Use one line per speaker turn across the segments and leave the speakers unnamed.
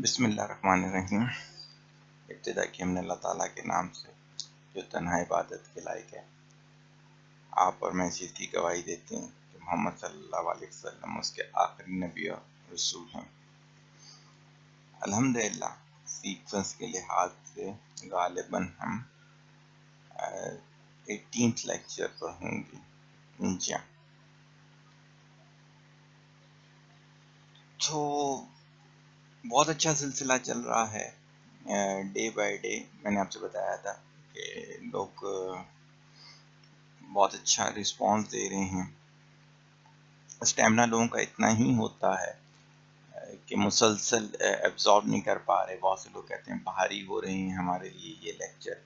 بسم اللہ الرحمن الرحیم۔ ابتدا کی ہم نے اللہ تعالیٰ کے نام سے جو تنہا عبادت کے لائق ہے۔ آپ اور میں اس چیز کی گواہی دیتے ہیں کہ محمد صلی اللہ علیہ وسلم اس کے آخری نبی اور رسول ہیں۔ الحمدللہ سیکوینس کے لحاظ سے غالباً ہم 18th لیکچر پر ہوں گے جی۔ تو بہت اچھا سلسلہ چل رہا ہے ڈے بائی ڈے۔ میں نے آپ سے بتایا تھا کہ لوگ بہت اچھا رسپانس دے رہے ہیں۔ اسٹیمنا لوگوں کا اتنا ہی ہوتا ہے کہ مسلسل ایبزارب نہیں کر پا رہے۔ بہت سے لوگ کہتے ہیں بھاری ہو رہے ہیں ہمارے لیے یہ لیکچر۔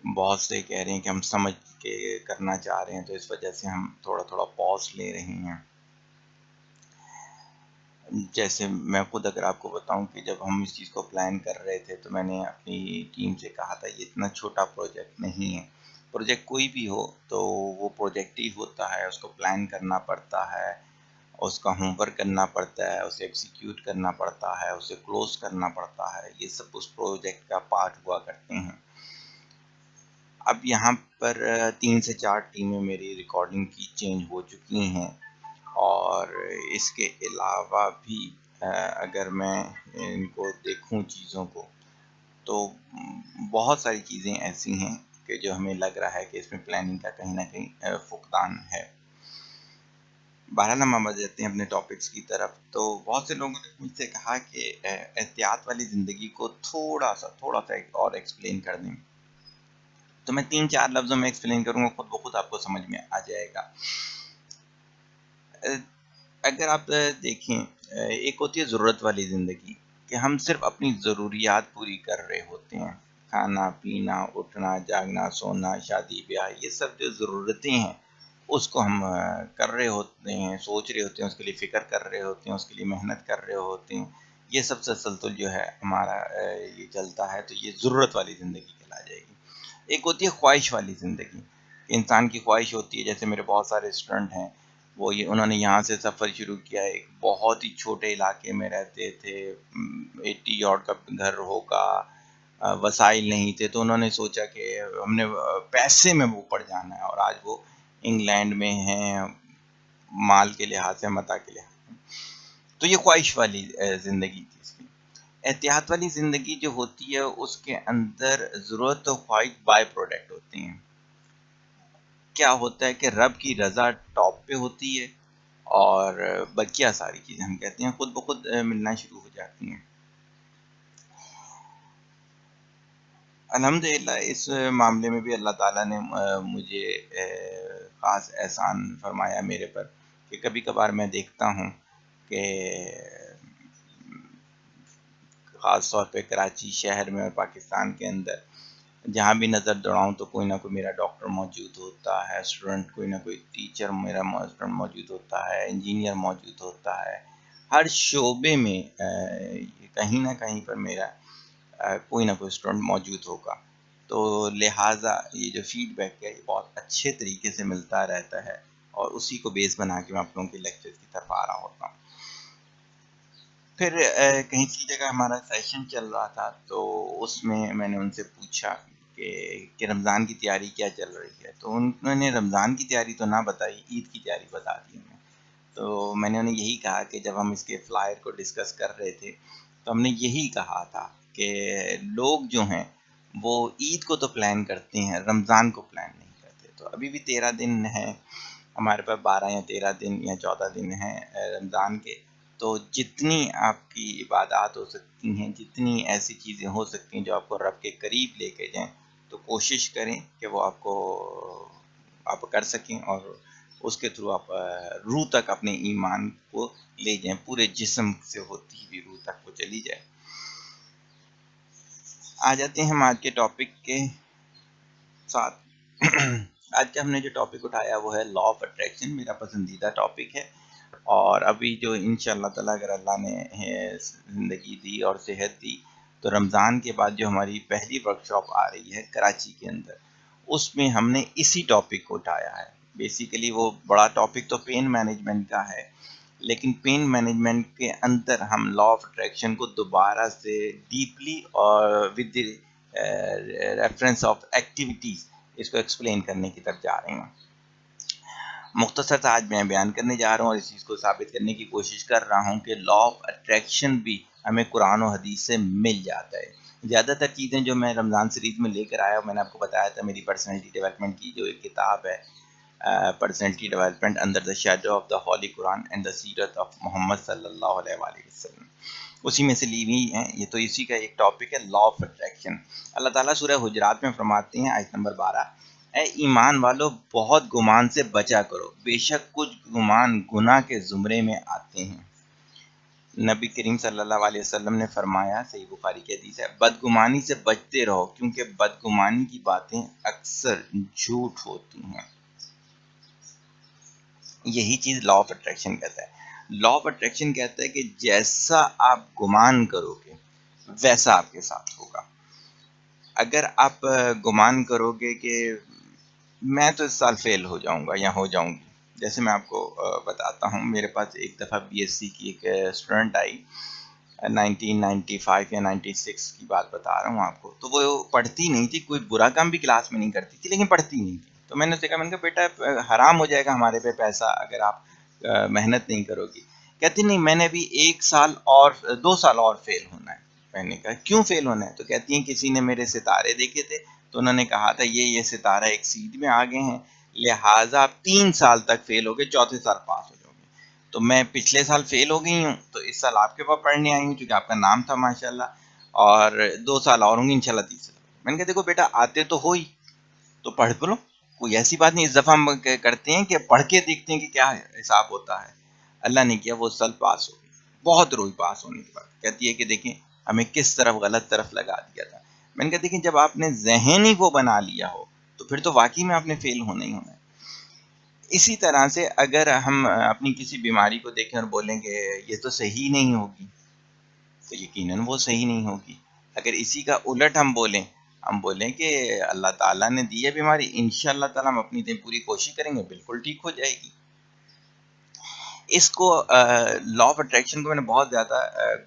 بہت سے کہہ رہے ہیں کہ ہم سمجھ کے کرنا چاہ رہے ہیں تو اس وجہ سے ہم تھوڑا تھوڑا پاز لے رہے ہیں۔ جیسے میں خود اگر آپ کو بتاؤں کہ جب ہم اس چیز کو پلان کر رہے تھے تو میں نے اپنی ٹیم سے کہا تھا یہ اتنا چھوٹا پروجیکٹ نہیں ہے۔ پروجیکٹ کوئی بھی ہو تو وہ پروجیکٹ ہی ہوتا ہے، اس کو پلان کرنا پڑتا ہے، اس کا ہوم ورک کرنا پڑتا ہے، اسے ایگزیکیوٹ کرنا پڑتا ہے، اسے کلوز کرنا پڑتا ہے۔ یہ سب اس پروجیکٹ کا پارٹ ہوا کرتے ہیں۔ اب یہاں پر 3 سے 4 ٹیمیں میری ریکارڈنگ کی چینج ہو چکی ہیں، اور اس کے علاوہ بھی اگر میں ان کو دیکھوں چیزوں کو تو بہت ساری چیزیں ایسی ہیں کہ جو ہمیں لگ رہا ہے کہ اس میں پلاننگ کا کہیں نہ کہیں فقدان ہے۔ بہرحال ہم آ جاتے ہیں اپنے ٹاپکس کی طرف۔ تو بہت سے لوگوں نے مجھ سے کہا کہ احتیاط والی زندگی کو تھوڑا سا اور ایکسپلین کر دیں۔ تو میں 3-4 لفظوں میں ایکسپلین کروں گا، خود بخود آپ کو سمجھ میں آ جائے گا۔ اگر آپ دیکھیں، ایک ہوتی ہے ضرورت والی زندگی کہ ہم صرف اپنی ضروریات پوری کر رہے ہوتے ہیں۔ کھانا پینا، اٹھنا جاگنا، سونا، شادی بیاہ، یہ سب جو ضرورتیں ہیں اس کو ہم کر رہے ہوتے ہیں، سوچ رہے ہوتے ہیں، اس کے لیے فکر کر رہے ہوتے ہیں، اس کے لیے محنت کر رہے ہوتے ہیں۔ یہ سب تسلسل جو ہے ہمارا یہ چلتا ہے، تو یہ ضرورت والی زندگی کہلا جائے گی۔ ایک ہوتی ہے خواہش والی زندگی کہ انسان کی خواہش ہوتی ہے، جیسے میرے بہت سارے اسٹوڈنٹ ہیں، انہوں نے یہاں سے سفر شروع کیا ہے، ایک بہت ہی چھوٹے علاقے میں رہتے تھے، 80 یارڈ کا گھر ہوگا، وسائل نہیں تھے، تو انہوں نے سوچا کہ ہم نے پیسے میں اوپر جانا ہے، اور آج وہ انگلینڈ میں ہیں، مال کے لحاظ سے، متا کے لحاظ سے۔ تو یہ خواہش والی زندگی تھی اس کی۔ احتیاط والی زندگی جو ہوتی ہے اس کے اندر ضرورت و خواہش بائی پروڈکٹ ہوتی ہیں۔ کیا ہوتا ہے کہ رب کی رضا ٹاپ پہ ہوتی ہے، اور بقیہ ساری چیزیں ہم کہتے ہیں خود بخود ملنا شروع ہو جاتی ہیں۔ الحمدللہ اس معاملے میں بھی اللہ تعالیٰ نے مجھے خاص احسان فرمایا میرے پر، کہ کبھی کبھار میں دیکھتا ہوں کہ خاص طور پہ کراچی شہر میں اور پاکستان کے اندر جہاں بھی نظر دوڑاؤں تو کوئی نہ کوئی میرا ڈاکٹر موجود ہوتا ہے، اسٹوڈنٹ کوئی نہ کوئی ٹیچر میرا اسٹوڈنٹ موجود ہوتا ہے، انجینئر موجود ہوتا ہے۔ ہر شعبے میں کہیں نہ کہیں پر میرا کوئی نہ کوئی اسٹوڈنٹ موجود ہوگا۔ تو لہٰذا یہ جو فیڈ بیک ہے یہ بہت اچھے طریقے سے ملتا رہتا ہے، اور اسی کو بیس بنا کے میں آپ لوگوں کے لیکچر کی طرف آ رہا ہوتا ہوں۔ پھر کہیں کی جگہ ہمارا سیشن چل رہا تھا، تو اس میں نے ان سے پوچھا کہ رمضان کی تیاری کیا چل رہی ہے، تو انہوں نے رمضان کی تیاری تو نہ بتائی، عید کی تیاری بتا دی انہیں۔ تو میں نے انہیں یہی کہا کہ جب ہم اس کے فلائر کو ڈسکس کر رہے تھے تو ہم نے یہی کہا تھا کہ لوگ جو ہیں وہ عید کو تو پلان کرتے ہیں، رمضان کو پلان نہیں کرتے۔ تو ابھی بھی 13 دن ہیں ہمارے پاس، 12 یا 13 دن یا 14 دن ہیں رمضان کے۔ تو جتنی آپ کی عبادات ہو سکتی ہیں، جتنی ایسی چیزیں ہو سکتی ہیں جو آپ کو رب کے قریب لے کے جائیں، تو کوشش کریں کہ وہ آپ کر سکیں، اور اس کے تھرو آپ روح تک اپنے ایمان کو لے جائیں، پورے جسم سے ہوتی ہوئی روح تک وہ چلی جائے۔ آ جاتے ہیں ہم آج کے ٹاپک کے ساتھ۔ آج کا ہم نے جو ٹاپک اٹھایا وہ ہے لا آف اٹریکشن، میرا پسندیدہ ٹاپک ہے۔ اور ابھی جو انشاءاللہ تعالیٰ اگر اللہ نے زندگی دی اور صحت دی تو رمضان کے بعد جو ہماری پہلی ورکشاپ آ رہی ہے کراچی کے اندر، اس میں ہم نے اسی ٹاپک کو اٹھایا ہے۔ بیسیکلی وہ بڑا ٹاپک تو پین مینجمنٹ کا ہے، لیکن پین مینجمنٹ کے اندر ہم لا آف اٹریکشن کو دوبارہ سے ڈیپلی اور ود ریفرنس آف ایکٹیویٹیز اس کو ایکسپلین کرنے کی طرف جا رہے ہیں. مختصر تھا آج میں بیان کرنے جا رہا ہوں اور اس چیز کو ثابت کرنے کی کوشش کر رہا ہوں کہ لا آف اٹریکشن بھی ہمیں قرآن و حدیث سے مل جاتا ہے. زیادہ تر چیزیں جو میں رمضان شریف میں لے کر آیا میں نے آپ کو بتایا تھا میری پرسنالٹی ڈیولپمنٹ کی جو ایک کتاب ہے personality development under the shadow of the Holy Quran and the سیرت آف محمد صلی اللہ علیہ وآلہ وسلم، اسی میں سے لی ہوئی ہیں. یہ تو اسی کا ایک ٹاپک ہے لا آف اٹریکشن. اللہ تعالیٰ سورہ حجرات میں فرماتے ہیں آیت نمبر 12، اے ایمان والو بہت گمان سے بچا کرو، بے شک کچھ گمان گناہ کے زمرے میں آتے ہیں. نبی کریم صلی اللہ علیہ وسلم نے فرمایا، صحیح بخاری کی حدیث ہے، بدگمانی سے بچتے رہو کیونکہ بدگمانی کی باتیں اکثر جھوٹ ہوتی ہیں. یہی چیز لا آف اٹریکشن کہتا ہے. لا آف اٹریکشن کہتا ہے کہ جیسا آپ گمان کرو گے ویسا آپ کے ساتھ ہوگا. اگر آپ گمان کرو گے کہ میں تو اس سال فیل ہو جاؤں گا یا ہو جاؤں گی، جیسے میں آپ کو بتاتا ہوں، میرے پاس ایک دفعہ بی ایس سی کی ایک اسٹوڈنٹ آئی 1995 یا 96 کی بات بتا رہا ہوں آپ کو. تو وہ پڑھتی نہیں تھی، کوئی برا کام بھی کلاس میں نہیں کرتی تھی لیکن پڑھتی نہیں تھی. تو میں نے اسے کہا، میں نے کہا بیٹا حرام ہو جائے گا ہمارے پہ پیسہ اگر آپ محنت نہیں کرو گی. کہتی نہیں، میں نے ابھی 1 سال اور 2 سال اور فیل ہونا ہے. میں نے کہا کیوں فیل ہونا ہے؟ تو کہتی ہیں کسی نے میرے ستارے دیکھے تھے تو انہوں نے کہا تھا یہ ستارہ ایک سیدھ میں آ گئے ہیں، لہٰذا آپ 3 سال تک فیل ہو گئے، چوتھے سال پاس ہو جاؤ گے. تو میں پچھلے سال فیل ہو گئی ہوں تو اس سال آپ کے پاس پڑھنے آئی ہوں کیونکہ آپ کا نام تھا ماشاءاللہ، اور 2 سال اور ہوں گی انشاءاللہ تیسرے. میں نے کہا دیکھو بیٹا آتے تو ہو ہی تو پڑھ لو، کوئی ایسی بات نہیں. اس دفعہ ہم کرتے ہیں کہ پڑھ کے دیکھتے ہیں کہ کیا حساب ہوتا ہے. اللہ نے کیا، وہ سال پاس ہو گئی. بہت روئی پاس ہونے کے بعد. کہتی ہے کہ دیکھیں ہمیں کس طرف غلط طرف لگا دیا تھا. میں نے کہا دیکھیں جب آپ نے ذہن ہی وہ بنا لیا ہو تو پھر تو واقعی میں آپ نے فیل ہونا ہی ہونا ہے. اسی طرح سے اگر ہم اپنی کسی بیماری کو دیکھیں اور بولیں کہ یہ تو صحیح نہیں ہوگی تو یقیناً وہ صحیح نہیں ہوگی. اگر اسی کا الٹ ہم بولیں کہ اللہ تعالیٰ نے دی ہے بیماری، انشاءاللہ تعالیٰ ہم اپنی پوری کوشش کریں گے بالکل ٹھیک ہو جائے گی. اس کو لا آف اٹریکشن کو میں نے بہت زیادہ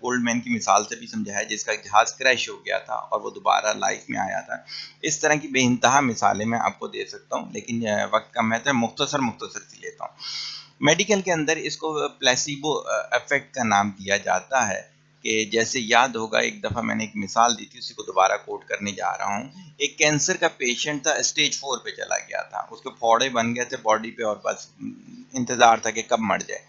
گولڈ مین کی مثال سے بھی سمجھایا جس کا جہاز کریش ہو گیا تھا اور وہ دوبارہ لائف میں آیا تھا. اس طرح کی بے انتہا مثالیں میں آپ کو دے سکتا ہوں لیکن وقت کم ہے تو مختصر سی لیتا ہوں. میڈیکل کے اندر اس کو پلیسیبو افیکٹ کا نام دیا جاتا ہے کہ جیسے یاد ہوگا ایک دفعہ میں نے ایک مثال دی تھی، اسی کو دوبارہ کوٹ کرنے جا رہا ہوں. ایک کینسر کا پیشنٹ تھا، اسٹیج 4 پہ چلا گیا تھا، اس کے پھوڑے بن گئے تھے باڈی پہ اور بس انتظار تھا کہ کب مر جائے.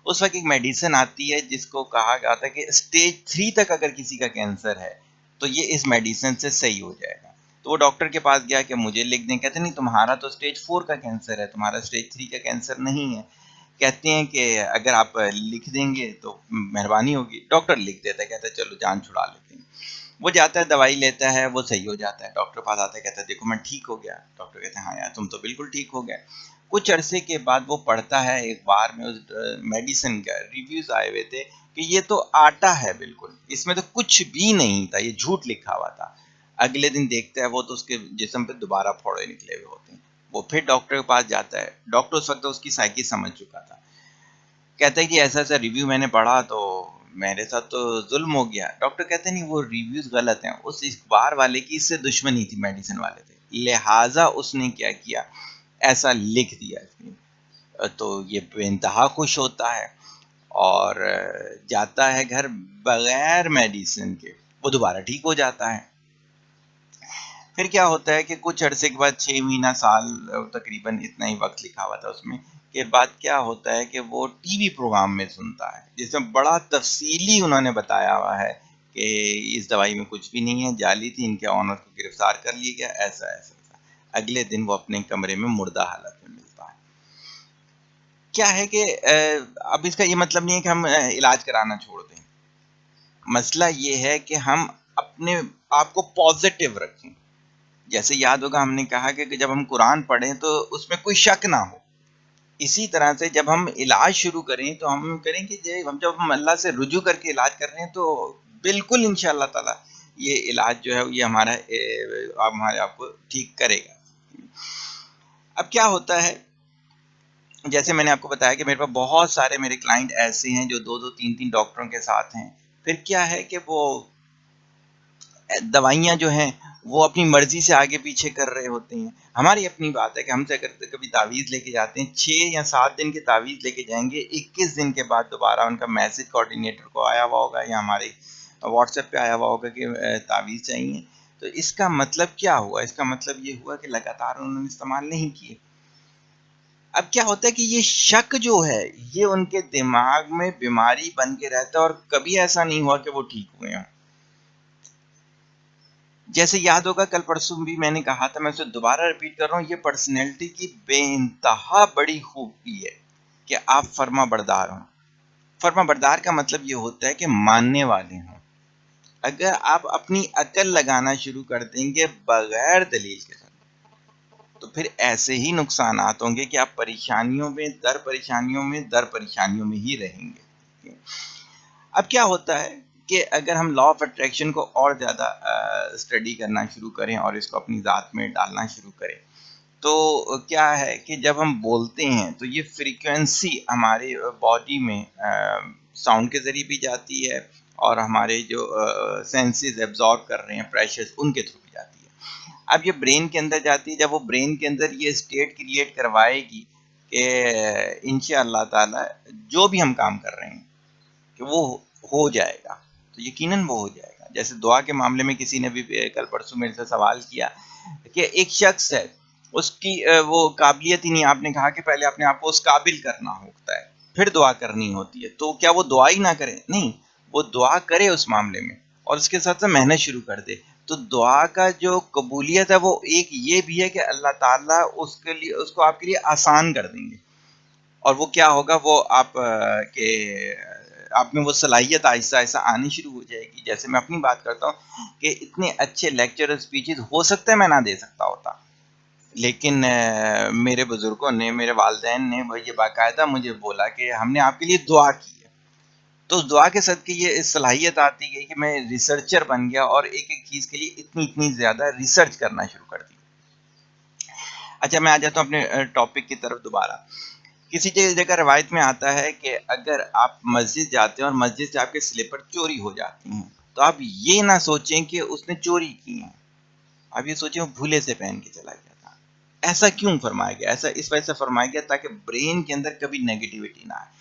اس وقت ایک میڈیسن آتی ہے جس کو کہا گیا تھا کہ اسٹیج 3 تک اگر کسی کا کینسر ہے تو یہ اس میڈیسن سے صحیح ہو جائے گا. تو وہ ڈاکٹر کے پاس گیا کہ مجھے لکھ دیں. کہتے نہیں تمہارا تو اسٹیج 4 کا کینسر ہے، تمہارا اسٹیج 3 کا کینسر نہیں ہے. کہتے ہیں کہ اگر آپ لکھ دیں گے تو مہربانی ہوگی. ڈاکٹر لکھ دیتا ہے، کہتا ہے چلو جان چھڑا لیتے ہیں. وہ جاتا ہے دوائی لیتا ہے، وہ صحیح ہو جاتا ہے. ڈاکٹر پاس آتا ہے، کہتا ہے دیکھو میں ٹھیک ہو گیا. ڈاکٹر کہتے ہیں ہاں یار تم تو بالکل ٹھیک ہو گئے. کچھ عرصے کے بعد وہ پڑھتا ہے ایک بار میں اس میڈیسن کا ریویوز آئے ہوئے تھے کہ یہ تو آٹا ہے، بالکل اس میں تو کچھ بھی نہیں تھا، یہ جھوٹ لکھا ہوا تھا. اگلے دن دیکھتا ہے وہ تو اس کے جسم پہ دوبارہ پھوڑے نکلے ہوئے ہوتے ہیں. وہ پھر ڈاکٹر کے پاس جاتا ہے. ڈاکٹر اس وقت اس کی سائیکی سمجھ چکا تھا. کہتا ہے کہ ایسا ایسا ریویو میں نے پڑھا تو میرے ساتھ تو ظلم ہو گیا. ڈاکٹر کہتے نہیں وہ ریویوز غلط ہیں، اس اخبار والے کی اس سے دشمنی تھی، میڈیسن والے تھے، لہٰذا اس نے کیا کیا ایسا لکھ دیا. تو یہ بے انتہا خوش ہوتا ہے اور جاتا ہے گھر بغیر میڈیسن کے، وہ دوبارہ ٹھیک ہو جاتا ہے. پھر کیا ہوتا ہے کہ کچھ عرصے کے بعد 6 مہینہ سال تقریباً اتنا ہی وقت لکھا ہوا تھا اس میں، کے بعد کیا ہوتا ہے کہ وہ ٹی وی پروگرام میں سنتا ہے جس میں بڑا تفصیلی انہوں نے بتایا ہوا ہے کہ اس دوائی میں کچھ بھی نہیں ہے، جعلی تھی، ان کے آنر کو گرفتار کر لیا گیا، ایسا ایسا ایسا. اگلے دن وہ اپنے کمرے میں مردہ حالت میں ملتا ہے. کیا ہے کہ اب اس کا یہ مطلب نہیں ہے کہ ہم علاج کرانا چھوڑ دیں. مسئلہ یہ ہے کہ ہم اپنے آپ کو پازیٹیو رکھیں. جیسے یاد ہوگا ہم نے کہا کہ جب ہم قرآن پڑھیں تو اس میں کوئی شک نہ ہو. اسی طرح سے جب ہم علاج شروع کریں تو ہم کریں کہ جب ہم اللہ سے رجوع کر کے علاج کر رہے ہیں تو بالکل انشاءاللہ تعالی یہ علاج جو ہے یہ ہمارے آپ کو ٹھیک کرے گا. اب کیا ہوتا ہے جیسے میں نے آپ کو بتایا کہ میرے پاس بہت سارے میرے کلائنٹ ایسے ہیں جو 2-2 3-3 ڈاکٹروں کے ساتھ ہیں. پھر کیا ہے کہ وہ دوائیاں جو ہیں وہ اپنی مرضی سے آگے پیچھے کر رہے ہوتے ہیں. ہماری اپنی بات ہے کہ ہم سے اگر کبھی تعویذ لے کے جاتے ہیں 6 یا 7 دن کے تعویذ لے کے جائیں گے, 21 دن کے بعد دوبارہ ان کا میسج کوآرڈینیٹر کو آیا ہوا ہوگا یا ہمارے واٹس ایپ پہ آیا ہوا ہوگا کہ تعویذ چاہیے. تو اس کا مطلب کیا ہوا؟ اس کا مطلب یہ ہوا کہ لگاتار انہوں نے استعمال نہیں کیے. اب کیا ہوتا ہے کہ یہ شک جو ہے یہ ان کے دماغ میں بیماری بن کے رہتا ہے اور کبھی ایسا نہیں ہوا کہ وہ ٹھیک ہوئے ہیں. جیسے یاد ہوگا کل پرسوں بھی میں نے کہا تھا, میں اسے دوبارہ ریپیٹ کر رہا ہوں, یہ پرسنالٹی کی بے انتہا بڑی خوبی ہے کہ آپ فرما بردار ہوں. فرما بردار کا مطلب یہ ہوتا ہے کہ ماننے والے ہوں. اگر آپ اپنی عقل لگانا شروع کر دیں گے بغیر دلیل کے ساتھ تو پھر ایسے ہی نقصانات ہوں گے کہ آپ پریشانیوں میں در پریشانیوں میں ہی رہیں گے. اب کیا ہوتا ہے کہ اگر ہم لا آف اٹریکشن کو اور زیادہ اسٹڈی کرنا شروع کریں اور اس کو اپنی ذات میں ڈالنا شروع کریں تو کیا ہے کہ جب ہم بولتے ہیں تو یہ فریکوینسی ہمارے باڈی میں ساؤنڈ کے ذریعے بھی جاتی ہے اور ہمارے جو سینسز ایبزارب کر رہے ہیں پریشرز ان کے تھرو بھی جاتی ہے. اب یہ برین کے اندر جاتی ہے, جب وہ برین کے اندر یہ اسٹیٹ کریٹ کروائے گی کہ انشاءاللہ تعالی جو بھی ہم کام کر رہے ہیں کہ وہ ہو جائے گا, تو یقیناً وہ ہو جائے گا. جیسے دعا کے معاملے میں کسی نے بھی کل پرسوں میرے سے سوال کیا کہ ایک شخص ہے اس کی وہ قابلیت ہی نہیں, آپ نے کہا کہ پہلے اپنے آپ کو اس قابل کرنا ہوتا ہے پھر دعا کرنی ہوتی ہے, تو کیا وہ دعا ہی نہ کرے؟ نہیں, وہ دعا کرے اس معاملے میں اور اس کے ساتھ محنت شروع کر دے. تو دعا کا جو قبولیت ہے وہ ایک یہ بھی ہے کہ اللہ تعالیٰ اس کے لیے اس کو آپ کے لیے آسان کر دیں گے, اور وہ کیا ہوگا, وہ آپ میں وہ صلاحیت آہستہ آہستہ آنی شروع ہو جائے گی. جیسے میں اپنی بات کرتا ہوں کہ اتنے اچھے لیکچر اسپیچز ہو سکتا ہے میں نہ دے سکتا ہوتا, لیکن میرے بزرگوں نے, میرے والدین نے یہ باقاعدہ مجھے بولا کہ ہم نے آپ کے لیے دعا کی ہے, تو اس دعا کے صدقے یہ صلاحیت آتی گئی کہ میں ریسرچر بن گیا اور ایک ایک چیز کے لیے اتنی زیادہ ریسرچ کرنا شروع کر دی. اچھا, میں آ جاتا ہوں اپنے ٹاپک کی طرف دوبارہ. کسی جگہ روایت میں آتا ہے کہ اگر آپ مسجد جاتے ہیں اور مسجد سے آپ کے سلیپر چوری ہو جاتی ہیں تو آپ یہ نہ سوچیں کہ اس نے چوری کی ہیں, آپ یہ سوچیں وہ بھولے سے پہن کے چلا گیا تھا. ایسا کیوں فرمایا گیا؟ ایسا اس وجہ سے فرمایا گیا تاکہ برین کے اندر کبھی نیگیٹیوٹی نہ آئے.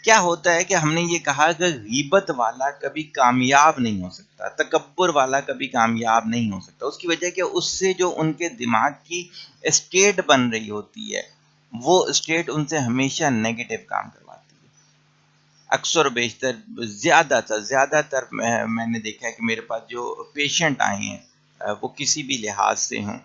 کیا ہوتا ہے کہ ہم نے یہ کہا کہ غیبت والا کبھی کامیاب نہیں ہو سکتا, تکبر والا کبھی کامیاب نہیں ہو سکتا. اس کی وجہ کہ اس سے جو ان کے دماغ کی اسٹیٹ بن رہی ہوتی ہے وہ اسٹیٹ ان سے ہمیشہ نیگیٹو کام کرواتی ہے. اکثر و بیشتر زیادہ تر میں نے دیکھا ہے کہ میرے پاس جو پیشنٹ آئے ہیں وہ کسی بھی لحاظ سے ہوں,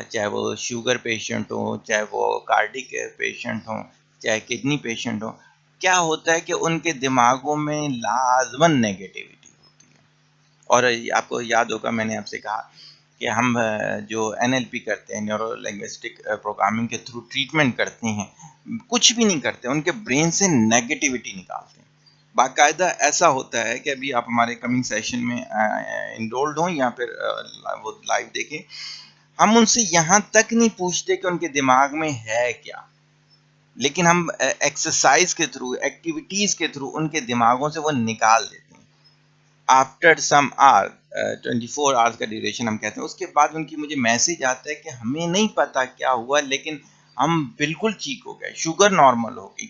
چاہے وہ شوگر پیشنٹ ہوں, چاہے وہ کارڈک پیشنٹ ہوں, چاہے کڈنی پیشنٹ ہوں, کیا ہوتا ہے کہ ان کے دماغوں میں لازماً نیگیٹیوٹی ہوتی ہے. اور آپ کو یاد ہوگا میں نے آپ سے کہا کہ ہم جو NLP کرتے ہیں, نیورو لنگوسٹک پروگرامنگ کے تھرو ٹریٹمنٹ کرتے ہیں, کچھ بھی نہیں کرتے, ان کے برین سے نیگیٹیوٹی نکالتے ہیں. باقاعدہ ایسا ہوتا ہے کہ ابھی آپ ہمارے کمنگ سیشن میں انرولڈ ہوں یا پھر وہ لائیو دیکھیں, ہم ان سے یہاں تک نہیں پوچھتے کہ ان کے دماغ میں ہے کیا, لیکن ہم ایکسرسائز کے تھرو, ایکٹیویٹیز کے تھرو ان کے دماغوں سے وہ نکال دیتے ہیں. آفٹر سم آر 24 آورس کا ڈیوریشن ہم کہتے ہیں, اس کے بعد ان کی مجھے میسج آتا ہے کہ ہمیں نہیں پتا کیا ہوا لیکن ہم بالکل ٹھیک ہو گئے, شوگر نارمل ہو گئی,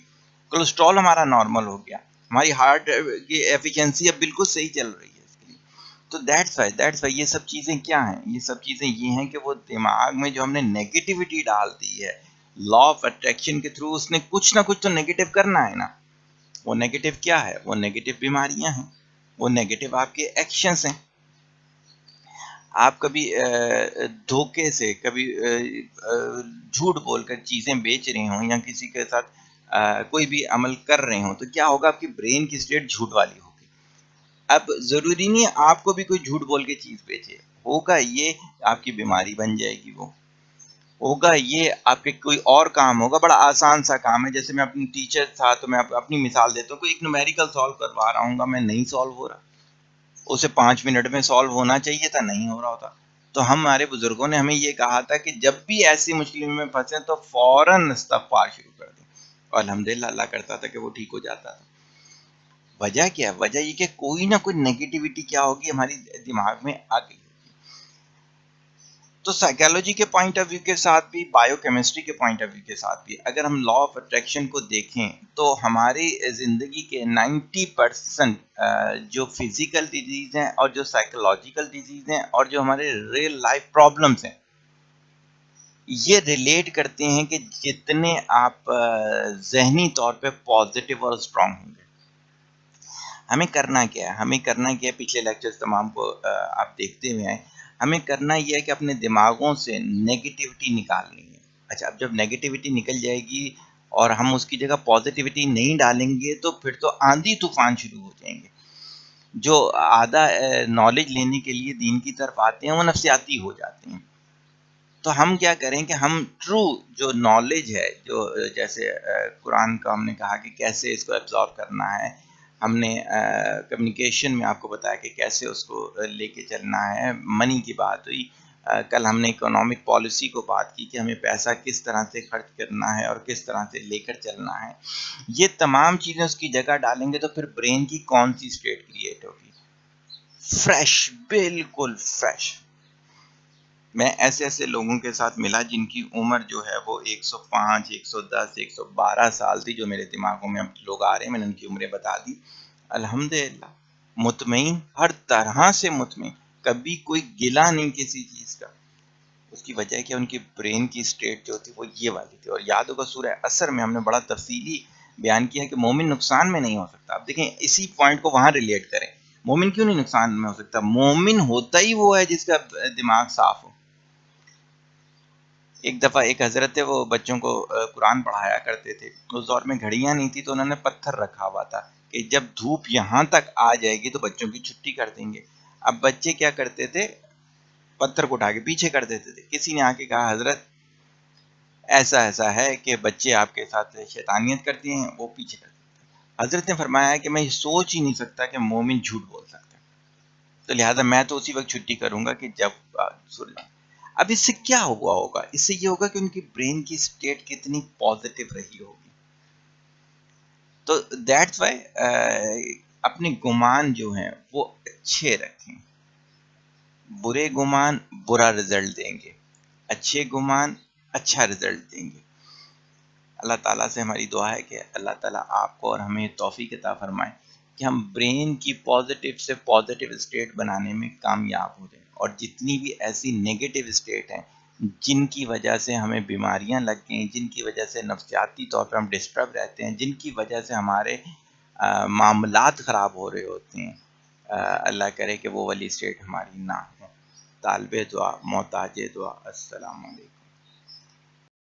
کولیسٹرول ہمارا نارمل ہو گیا, ہماری ہارٹ کی ایفیشنسی اب بالکل صحیح چل رہی ہے اس کے لیے. تو دیٹس وائی یہ سب چیزیں کیا ہیں, یہ سب چیزیں یہ ہیں کہ وہ دماغ میں جو ہم نے نیگیٹیوٹی ڈال دی ہے لا آف اٹریکشن کے تھرو, اس نے کچھ نہ کچھ تو نیگیٹو کرنا ہے نا. وہ نیگیٹو کیا ہے؟ وہ نیگیٹو بیماریاں ہیں, وہ نیگیٹو آپ کے ایکشنز ہیں. آپ کبھی دھوکے سے, کبھی جھوٹ بول کر چیزیں بیچ رہے ہوں یا کسی کے ساتھ کوئی بھی عمل کر رہے ہوں تو کیا ہوگا, آپ کی برین کی اسٹیٹ جھوٹ والی ہوگی. اب ضروری نہیں ہے آپ کو بھی کوئی جھوٹ بول کے چیز بیچے, ہوگا یہ آپ کی بیماری بن جائے گی. وہ ہوگا یہ آپ کے کوئی اور کام ہوگا, بڑا آسان سا کام ہے. جیسے میں اپنی ٹیچر تھا تو میں اپنی مثال دیتا ہوں, کوئی ایک نومیریکل سالو کروا رہا ہوں گا, میں نہیں سالو ہو رہا, اسے 5 منٹ میں سالو ہونا چاہیے تھا, نہیں ہو رہا ہوتا. تو ہمارے بزرگوں نے ہمیں یہ کہا تھا کہ جب بھی ایسی مشکل میں پھنسے تو فوراً استغفار شروع کر دیں، اور الحمدللہ اللہ کرتا تھا کہ وہ ٹھیک ہو جاتا تھا۔ وجہ کیا ہے؟ وجہ یہ کہ کوئی نہ کوئی نیگیٹیوٹی کیا ہوگی ہماری دماغ میں آ گئی۔ تو سائیکالوجی کے پوائنٹ آف ویو کے ساتھ بھی، بائیو کیمسٹری کے پوائنٹ آف ویو کے ساتھ بھی، اگر ہم لا آف اٹریکشن کو دیکھیں تو ہماری زندگی کے 90% جو فزیکل ڈیزیز ہیں اور جو سائیکولوجیکل ڈیزیز ہیں اور جو ہمارے ریئل لائف پرابلمس ہیں، یہ ریلیٹ کرتے ہیں کہ جتنے آپ ذہنی طور پہ پازیٹیو اور اسٹرانگ ہوں گے۔ ہمیں کرنا کیا ہے؟ ہمیں کرنا کیا ہے؟ پچھلے لیکچرز تمام کو آپ دیکھتے ہوئے ہیں، ہمیں کرنا یہ ہے کہ اپنے دماغوں سے نیگیٹیوٹی نکالنی ہے۔ اچھا، اب جب نیگیٹیوٹی نکل جائے گی اور ہم اس کی جگہ پازیٹیوٹی نہیں ڈالیں گے تو پھر تو آندھی طوفان شروع ہو جائیں گے۔ جو آدھا نالج لینے کے لیے دین کی طرف آتے ہیں وہ نفسیاتی ہو جاتے ہیں۔ تو ہم کیا کریں کہ ہم ٹرو جو نالج ہے، جو جیسے قرآن کا ہم نے کہا کہ کیسے اس کو ایبزارب کرنا ہے، ہم نے کمیونیکیشن میں آپ کو بتایا کہ کیسے اس کو لے کے چلنا ہے، منی کی بات ہوئی، کل ہم نے اکنامک پالیسی کو بات کی کہ ہمیں پیسہ کس طرح سے خرچ کرنا ہے اور کس طرح سے لے کر چلنا ہے۔ یہ تمام چیزیں اس کی جگہ ڈالیں گے تو پھر برین کی کون سی اسٹیٹ کریٹ ہوگی؟ فریش، بالکل فریش۔ میں ایسے لوگوں کے ساتھ ملا جن کی عمر جو ہے وہ 105، 110، 112 سال تھی، جو میرے دماغوں میں اب لوگ آ رہے ہیں، میں نے ان کی عمریں بتا دی۔ الحمدللہ مطمئن، ہر طرح سے مطمئن، کبھی کوئی گلا نہیں کسی چیز کا۔ اس کی وجہ ہے کہ ان کی برین کی اسٹیٹ جو تھی وہ یہ والی تھی۔ اور یاد ہوگا سورہ عصر میں ہم نے بڑا تفصیلی بیان کیا کہ مومن نقصان میں نہیں ہو سکتا۔ اب دیکھیں اسی پوائنٹ کو وہاں ریلیٹ کریں، مومن کیوں نہیں نقصان میں ہو سکتا؟ مومن ہوتا ہی وہ ہے جس کا دماغ صاف ہو۔ ایک دفعہ ایک حضرت تھے، وہ بچوں کو قرآن پڑھایا کرتے تھے، اس دور میں گھڑیاں نہیں تھی تو انہوں نے پتھر رکھا ہوا تھا کہ جب دھوپ یہاں تک آ جائے گی تو بچوں کی چھٹی کر دیں گے۔ اب بچے کیا کرتے تھے؟ پتھر کو اٹھا کے پیچھے کر دیتے تھے۔ کسی نے آ کے کہا حضرت ایسا ہے کہ بچے آپ کے ساتھ شیطانیت کرتے ہیں، وہ پیچھے کرتے ہیں۔ حضرت نے فرمایا کہ میں یہ سوچ ہی نہیں سکتا کہ مومن جھوٹ بول سکتا ہے، تو لہٰذا میں تو اسی وقت چھٹی کروں گا کہ جب سورج۔ اب اس سے کیا ہوا ہوگا؟ اس سے یہ ہوگا کہ ان کی برین کی اسٹیٹ کتنی پازیٹیو رہی ہوگی۔ تو دیٹس وائی اپنے گمان جو ہیں وہ اچھے رکھیں۔ برے گمان برا رزلٹ دیں گے، اچھے گمان اچھا رزلٹ دیں گے۔ اللہ تعالیٰ سے ہماری دعا ہے کہ اللہ تعالیٰ آپ کو اور ہمیں توفیق عطا فرمائے کہ ہم برین کی پازیٹیو سے پازیٹیو اسٹیٹ بنانے میں کامیاب ہو جائیں، اور جتنی بھی ایسی نیگیٹیو اسٹیٹ ہیں جن کی وجہ سے ہمیں بیماریاں لگ گئیں، جن کی وجہ سے نفسیاتی طور پر ہم ڈسٹرب رہتے ہیں، جن کی وجہ سے ہمارے معاملات خراب ہو رہے ہوتے ہیں، اللہ کرے کہ وہ والی اسٹیٹ ہماری نہ ہو۔ طالب دعا، محتاج دعا، السلام علیکم۔